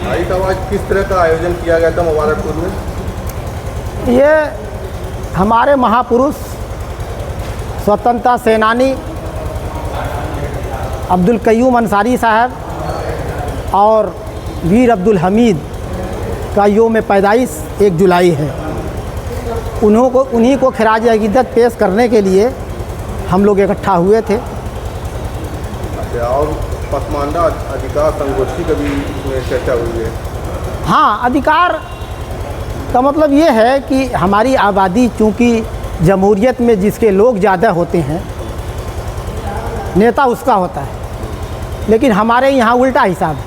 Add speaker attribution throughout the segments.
Speaker 1: भाई साहब, आज किस तरह का आयोजन किया गया था मुबारकपुर में?
Speaker 2: ये हमारे महापुरुष स्वतंत्रता सेनानी अब्दुल कय्यूम अंसारी साहब और वीर अब्दुल हमीद का योम पैदाइश 1 जुलाई है। उन्हीं को खिराज अकीदत पेश करने के लिए हम लोग इकट्ठा हुए थे।
Speaker 1: अच्छा, और पसमानदा अधिकार संगोष्ठी का भी इसमें चर्चा हुई है?
Speaker 2: हाँ, अधिकार का मतलब ये है कि हमारी आबादी चूँकि जमहूरियत में जिसके लोग ज़्यादा होते हैं नेता उसका होता है, लेकिन हमारे यहाँ उल्टा हिसाब है।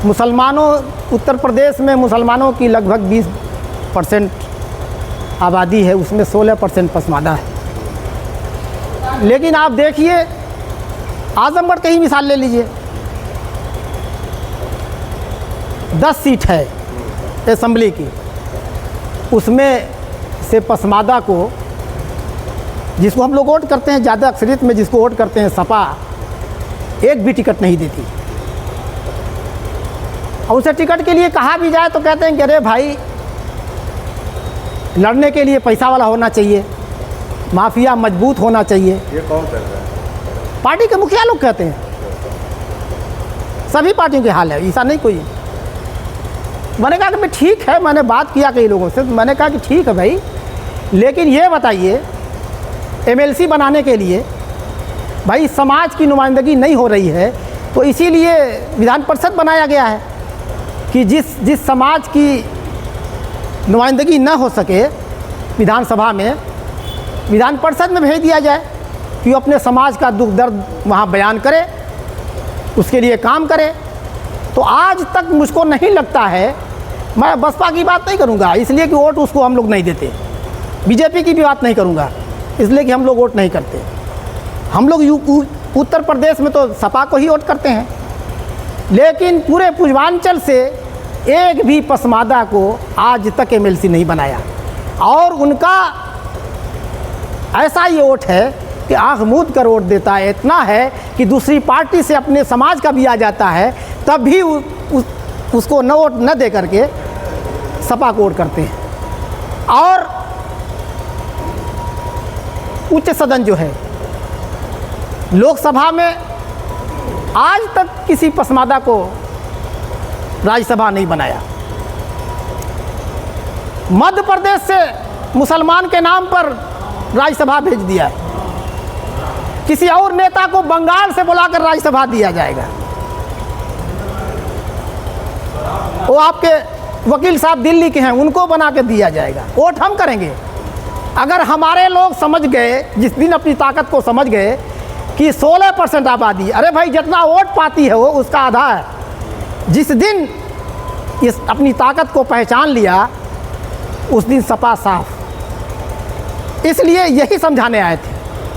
Speaker 2: मुसलमानों उत्तर प्रदेश में मुसलमानों की लगभग 20% आबादी है, उसमें 16% पसमानदा है। लेकिन आप देखिए आजमगढ़ की ही मिसाल ले लीजिए, 10 सीट है असेंबली की, उसमें से पसमानदा को जिसको हम लोग वोट करते हैं, ज़्यादा अक्सरियत में जिसको वोट करते हैं, सपा एक भी टिकट नहीं देती। और उसे टिकट के लिए कहा भी जाए तो कहते हैं कि अरे भाई लड़ने के लिए पैसा वाला होना चाहिए, माफिया मजबूत होना चाहिए।
Speaker 1: ये कौन कर रहा है?
Speaker 2: पार्टी के मुखिया लोग कहते हैं। सभी पार्टियों के हाल है, ऐसा नहीं कोई। मैंने कहा कि मैं ठीक है, मैंने बात किया कई लोगों से, मैंने कहा कि ठीक है भाई, लेकिन ये बताइए एमएलसी बनाने के लिए भाई समाज की नुमाइंदगी नहीं हो रही है, तो इसीलिए विधान परिषद बनाया गया है कि जिस समाज की नुमाइंदगी न हो सके विधानसभा में, विधान परिषद में भेज दिया जाए कि वो अपने समाज का दुख दर्द वहाँ बयान करे, उसके लिए काम करे। तो आज तक मुझको नहीं लगता है, मैं बसपा की बात नहीं करूँगा इसलिए कि वोट उसको हम लोग नहीं देते, बीजेपी की भी बात नहीं करूँगा इसलिए कि हम लोग वोट नहीं करते। हम लोग उत्तर प्रदेश में तो सपा को ही वोट करते हैं, लेकिन पूरे पूर्वांचल से एक भी पसमानदा को आज तक एमएलसी नहीं बनाया। और उनका ऐसा ये वोट है कि आँख मूंद कर वोट देता है, इतना है कि दूसरी पार्टी से अपने समाज का भी आ जाता है तब भी उसको न वोट न दे करके सपा को वोट करते हैं। और उच्च सदन जो है लोकसभा में आज तक किसी पसमानदा को राज्यसभा नहीं बनाया। मध्य प्रदेश से मुसलमान के नाम पर राज्यसभा भेज दिया है, किसी और नेता को बंगाल से बुलाकर राज्यसभा दिया जाएगा। वो आपके वकील साहब दिल्ली के हैं, उनको बना के दिया जाएगा। वोट हम करेंगे। अगर हमारे लोग समझ गए, जिस दिन अपनी ताकत को समझ गए कि 16% आबादी, अरे भाई जितना वोट पाती है वो उसका आधा है, जिस दिन इस अपनी ताकत को पहचान लिया उस दिन सपा साफ। इसलिए यही समझाने आए थे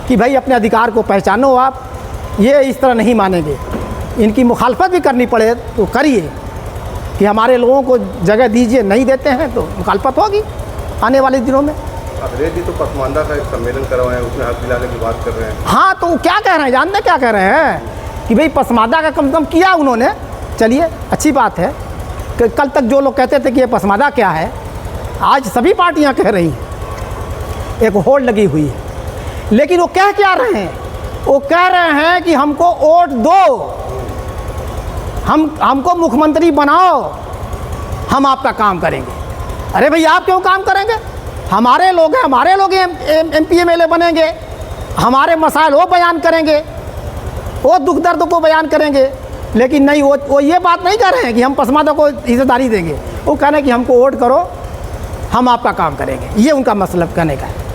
Speaker 2: कि भाई अपने अधिकार को पहचानो, आप ये इस तरह नहीं मानेंगे, इनकी मुखालफत भी करनी पड़े तो करिए कि हमारे लोगों को जगह दीजिए, नहीं देते हैं तो मुखालफत होगी आने वाले दिनों में।
Speaker 1: अखिलेश जी तो पसमानदा का एक सम्मेलन करवाए, उसमें हक दिलाने की बात कर रहे हैं।
Speaker 2: हाँ, तो क्या कह रहे हैं, जानते क्या कह रहे हैं कि भाई पसमानदा का कम से कम किया उन्होंने, चलिए अच्छी बात है। कि कल तक जो लोग कहते थे कि ये पसमानदा क्या है, आज सभी पार्टियां कह रही हैं, एक होड़ लगी हुई है। लेकिन वो कह क्या रहे हैं, वो कह रहे हैं कि हमको वोट दो, हमको मुख्यमंत्री बनाओ, हम आपका काम करेंगे। अरे भाई आप क्यों काम करेंगे, हमारे लोग हैं, हमारे लोग MP MLA बनेंगे, हमारे मसाइल वो बयान करेंगे, वो दुख दर्द को बयान करेंगे। लेकिन नहीं, वो ये बात नहीं कर रहे हैं कि हम पसमानदा को हिस्सेदारी देंगे, वो कह रहे हैं कि हमको वोट करो, हम आपका काम करेंगे। ये उनका मतलब कहने का है।